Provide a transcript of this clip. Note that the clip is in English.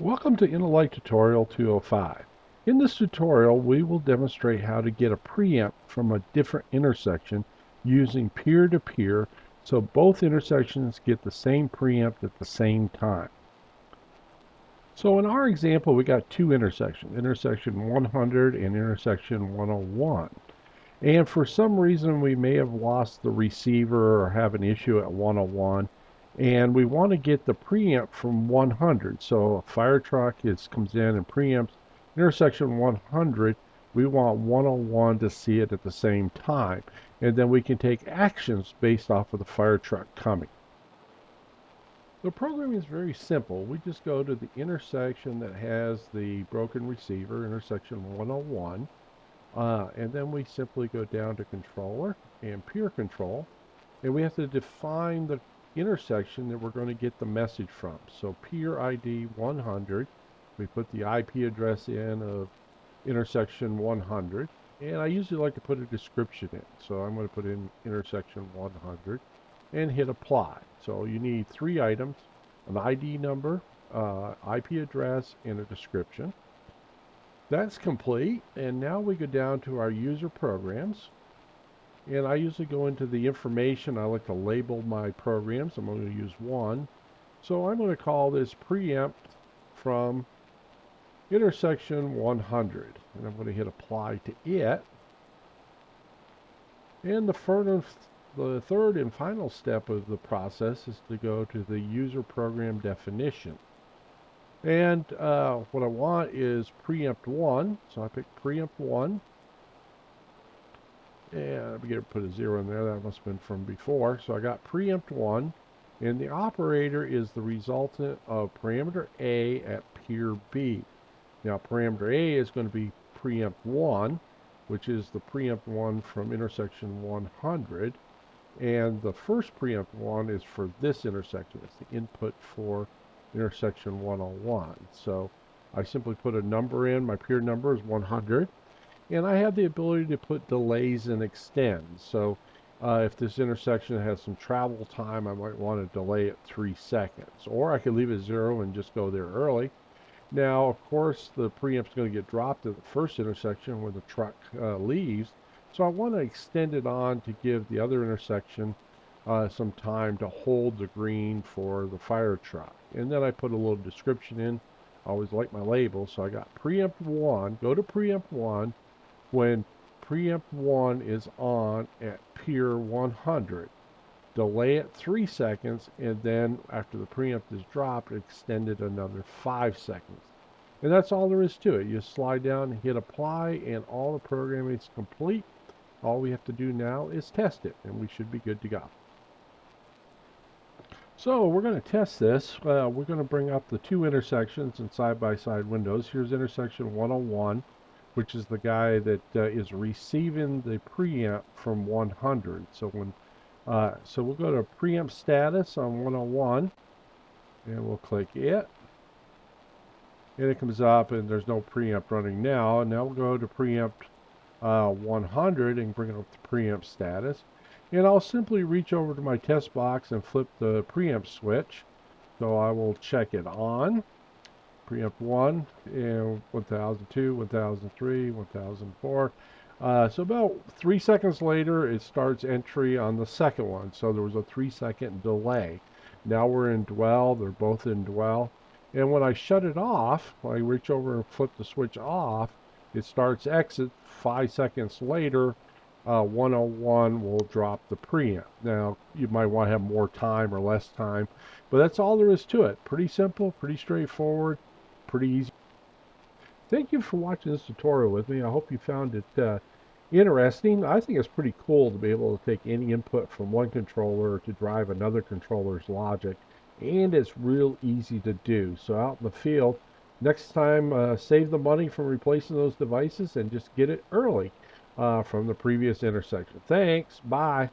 Welcome to Intelight Tutorial 205. In this tutorial, we will demonstrate how to get a preempt from a different intersection using peer-to-peer so both intersections get the same preempt at the same time. So in our example, we got two intersections, intersection 100 and intersection 101. And for some reason, we may have lost the receiver or have an issue at 101. And we want to get the preempt from 100. So a fire truck comes in and preempts intersection 100. We want 101 to see it at the same time. And then we can take actions based off of the fire truck coming. The programming is very simple. We just go to the intersection that has the broken receiver, intersection 101. And then we simply go down to controller and peer control. And we have to define the intersection that we're going to get the message from. So peer ID 100, we put the IP address in of intersection 100. And I usually like to put a description in. So I'm going to put in intersection 100 and hit apply. So you need three items, an ID number, IP address, and a description. That's complete, and now we go down to our user programs. And I usually go into the information. I like to label my programs. I'm going to use one. So I'm going to call this preempt from intersection 100. And I'm going to hit apply to it. And the third and final step of the process is to go to the user program definition. And what I want is preempt 1. So I pick preempt 1. And I'm going to put a 0 in there. That must have been from before. So I got preempt 1. And the operator is the resultant of parameter A at peer B. Now parameter A is going to be preempt 1, which is the preempt 1 from intersection 100. And the first preempt 1 is for this intersection. It's the input for intersection 101. So I simply put a number in. My peer number is 100. And I have the ability to put delays and extends. So if this intersection has some travel time, I might want to delay it 3 seconds. Or I could leave it 0 and just go there early. Now, of course, the preempt's going to get dropped at the first intersection when the truck leaves. So I want to extend it on to give the other intersection some time to hold the green for the fire truck. And then I put a little description in. I always like my labels. So I got preempt 1. Go to preempt 1 when preempt 1 is on at peer 100. Delay it 3 seconds, and then after the preempt is dropped, extend it another 5 seconds. And that's all there is to it. You slide down, hit apply, and all the programming is complete. All we have to do now is test it, and we should be good to go. So we're going to test this. We're going to bring up the two intersections in side-by-side windows. Here's intersection 101, which is the guy that is receiving the preempt from 100. So we'll go to preempt status on 101, and we'll click it. And it comes up, and there's no preempt running now. And now we'll go to preempt 100 and bring up the preempt status. And I'll simply reach over to my test box and flip the preempt switch. So I will check it on. Preempt 1, and 1002, 1003, 1004. So about 3 seconds later, it starts entry on the second one. So there was a 3-second delay. Now we're in dwell. They're both in dwell. And when I shut it off, when I reach over and flip the switch off, it starts exit. 5 seconds later, 101 will drop the preempt. Now, you might want to have more time or less time, but that's all there is to it. Pretty simple, pretty straightforward, pretty easy. Thank you for watching this tutorial with me. I hope you found it interesting. I think it's pretty cool to be able to take any input from one controller to drive another controller's logic, and it's real easy to do. So out in the field, next time, save the money from replacing those devices and just get it early from the previous intersection. Thanks. Bye.